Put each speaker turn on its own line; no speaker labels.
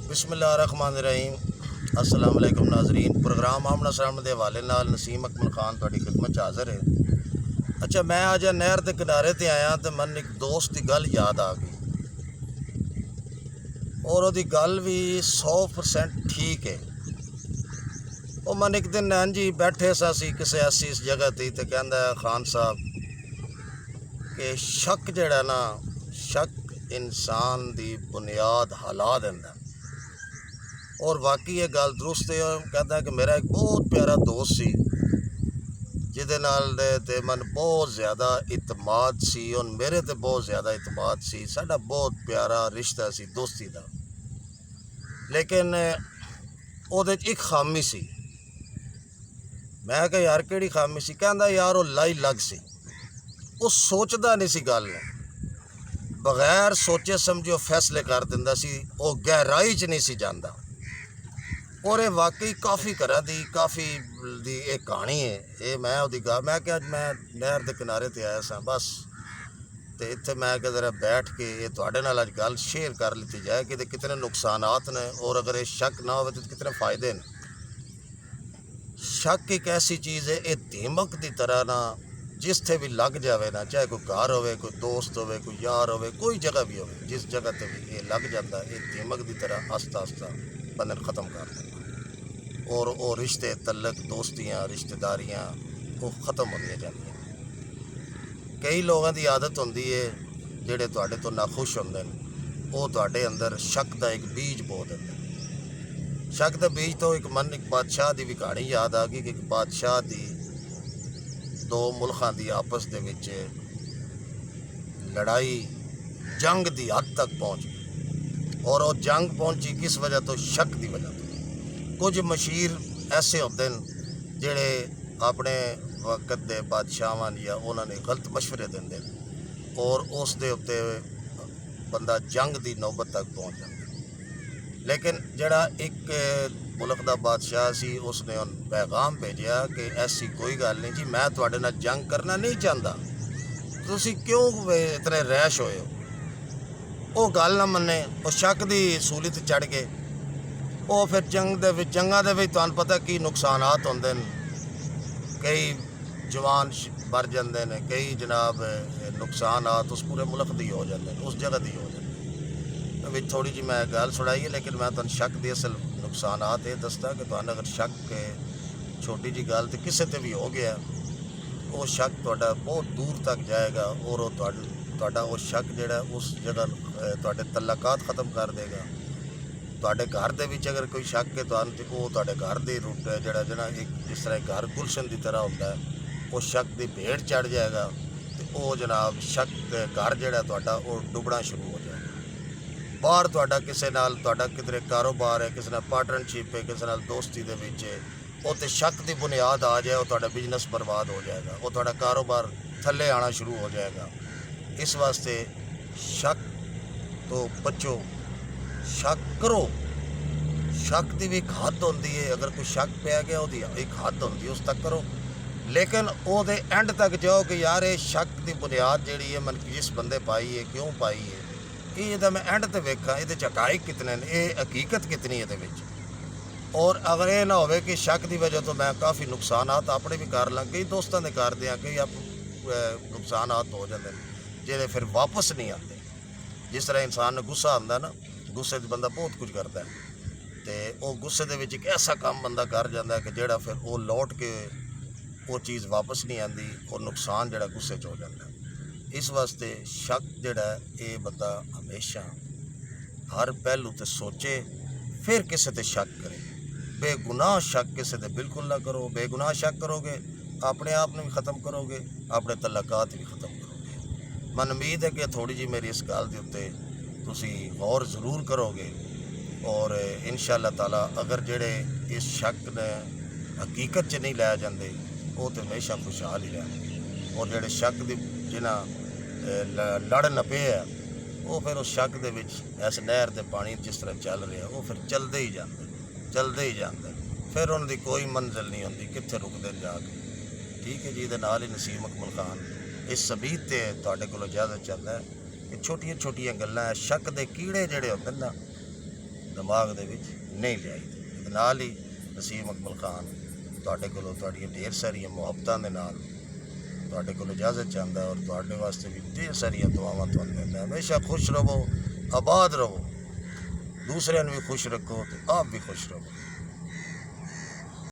बिस्मिल्लाहिर्रहमानिर्रहीम। अस्सलाम वालेकुम नाज़रीन। प्रोग्राम आमना सामने के हवाले नाल नसीम अकमल खान तुहाडी खिदमत च हाज़र है। अच्छा, मैं अज नहर के किनारे ते आया तो मन एक दोस्त की गल याद आ गई और वो गल भी 100% ठीक है। वो मन एक दिन हाँ जी बैठे सी किसी ऐसी इस जगह ते तो कहंदा खान साहब कि शक जड़ा ना, शक इंसान की बुनियाद हिला देंदा। और वाकई ये गल दुरुस्त है। कहता कि मेरा एक बहुत प्यारा दोस्त सी जिहदे नाल ते मन बहुत ज़्यादा इतमाद सी और मेरे ते बहुत ज़्यादा इतमाद सी। साडा बहुत प्यारा रिश्ता सी दोस्ती का। लेकिन उहदे च एक खामी सी। मैं कहा यार किहड़ी खामी सी? कहंदा यार वो लाई लग सी। वो सोचदा नहीं सी गल, बगैर सोचे समझे फैसले कर दिंदा सी। वो गहराई च नहीं सी जांदा। और ये वाकई काफ़ी घरां दी काफ़ी दी एक कहानी है। ये मैं उहदी गल मैं क्या मैं नहर के किनारे ते आया सा बस तो इत्थे मैं क्या जरा बैठ के ये तुहाडे नाल अज गल शेयर कर लीती जाए कि कितने नुकसानात ने और अगर ये शक ना हो तो कितने फ़ायदे ने। शक एक ऐसी चीज़ है, ये दीमक की तरह ना जिथे भी लग जाए ना, चाहे कोई घर हो, कोई दोस्त हो, कोई यार हो, कोई जगह भी हो, जिस जगह पर भी ये लग जाता ये दीमक की तरह आस्ता आस्ता बंदे ख़त्म कर देता। और वो रिश्ते तलक दोस्तियाँ रिश्तेदारियाँ वो ख़त्म होंदियां जांदियां। कई लोगों की आदत होंदी है जिहड़े तुहाडे तो नाखुश होंदे ने, वो तुहाडे अंदर शक का एक बीज बो दिंदे। शक के बीज तो एक मन एक बादशाह की भी कहानी याद आ गई कि एक बादशाह की दो मुल्कों की आपस दे विच लड़ाई जंग की हद तक पहुँच गई। और वो जंग पहुँची किस वजह तो? शक की वजह तो। कुछ मशीर ऐसे होते हैं जिहड़े अपने वक्त के बादशाह या उन्होंने गलत मशवरे देंगे और उस दे उत्ते बंदा जंग की नौबत तक पहुँच जाता। लेकिन जड़ा एक मुल्क का बादशाह सी उसने पैगाम भेजा कि ऐसी कोई गल नहीं जी, मैं तुहाडे नाल जंग करना नहीं चाहता, तुसी क्यों इतने रैश होए हो? वो गल ना मन्ने, वो शक की सूली चढ़ गए। वो फिर जंगा दे तुहानूं पता की नुकसानात होंदे ने। कई जवान मर जाते हैं, कई जनाब नुकसानात उस पूरे मुल्क दी हो जाते हैं, उस जगह दी हो जाते हैं। विच थोड़ी जी मैं गल सुनाई है, लेकिन मैं तुहानूं शक के असल नुकसानात ये दसदा कि तुहानूं अगर शक छोटी जी गल तो किसी ते भी हो गया, वो शक तुहाडा बहुत दूर तक जाएगा और वो तुहाडा वो शक जिहड़ा उस जगह तुहाडे तल्लकात ख़त्म कर देगा। तुहाडे घर दे विच अगर कोई शक है तो वो तुहाडे घर दे रूट जिहड़ा जिहड़ा एक जिस तरह घर गुलशन की तरह होंदा है, वो शक की भेड़ चढ़ जाएगा तो वो जनाब शक घर जिहड़ा तुहाडा वो डुबना शुरू हो जाएगा। बाहर तुहाडा किसी नाल तुहाडा किधरे कारोबार है, किसी नाल पार्टनरशिप है, किसी नाल दोस्ती दे विच वो तो शक की बुनियाद आ जाए, वो तुहाडा बिजनेस बर्बाद हो जाएगा, वो तुहाडा कारोबार थल्ले आना शुरू हो जाएगा। इस वास्ते शक तो बचो, शक करो। शक की भी एक हद होंदी है, अगर कोई शक पै गया वो एक हद होंदी है, उस तक करो। लेकिन वो एंड तक जाओ कि यार ये शक की बुनियाद जी है मन जिस बंदे पाई है क्यों पाई है, कि मैं एंड तो वेखा ये हकाइक कितने ने, ये हकीकत कितनी है। और अगर ये ना हो कि शक की वजह तो मैं काफ़ी नुकसानात अपने भी कर ला, कई दोस्तों के करते हैं, कई आप नुकसानात हो जाते हैं जेडे फिर वापस नहीं आते। जिस तरह इंसान ने गुस्सा आता ना, गुस्से बंदा बहुत कुछ करता है तो वो गुस्से दे विच एक ऐसा काम बंदा कर जाता है कि जेड़ा फिर वो लौट के वो चीज़ वापस नहीं आती और नुकसान जड़ा गुस्से च हो जाता है। इस वास्ते शक जड़ा ये बंदा हमेशा हर पहलू ते सोचे फिर किसी ते शक करे। बेगुनाह शक किसी ते बिल्कुल ना करो। बेगुनाह शक करोगे अपने आप ने भी ख़त्म करोगे, अपने तल्लकात भी ख़त्म करोगे। मन उम्मीद है कि थोड़ी जी मेरी इस गल के उत्ते तुसी गौर ज़रूर करोगे और इंशाअल्लाह ताला अगर जेड़े इस शक ने हकीकत च नहीं लै जाते वो तो हमेशा खुशहाल ही रहने। और जेड़े शक की जिन्हें लड़ नपे है वो फिर उस शक दे विच इस नहर के पानी जिस तरह चल रहा वो फिर चलते ही जाते फिर उन्होंने कोई मंजिल नहीं होंदी, कित्थे रुकते जाके। ठीक है जी, ये नाल ही नसीम अकमल खान इस सबीत ते तुहाडे कोलों इजाजत चाहता है कि छोटिया छोटिया गल्लां शक के कीड़े जिहड़े होंदे ना ਦਿਮਾਗ ਦੇ ਵਿੱਚ ਨਹੀਂ ਲਿਆਈ। ਇਹਦੇ ਨਾਲ ਹੀ ਨਸੀਮ ਅਕਮਲ ਖਾਨ ਤੁਹਾਡੇ ਕੋਲੋਂ ਤੁਹਾਡੀਆਂ ਢੇਰ ਸਾਰੀਆਂ ਮੁਹੱਬਤਾਂ ਦੇ ਨਾਲ ਤੁਹਾਡੇ ਕੋਲ ਇਜਾਜ਼ਤ ਚਾਹੁੰਦਾ ਔਰ ਤੁਹਾਡੇ ਵਾਸਤੇ ਵੀ ਢੇਰ ਸਾਰੀਆਂ ਦੁਆਵਾਂ ਤੁਹਾਨੂੰ ਦਿੰਦਾ। ਹਮੇਸ਼ਾ ਖੁਸ਼ ਰਹੋ, ਆਬਾਦ ਰਹੋ, दूसरे भी खुश रखो तो आप भी खुश रहो।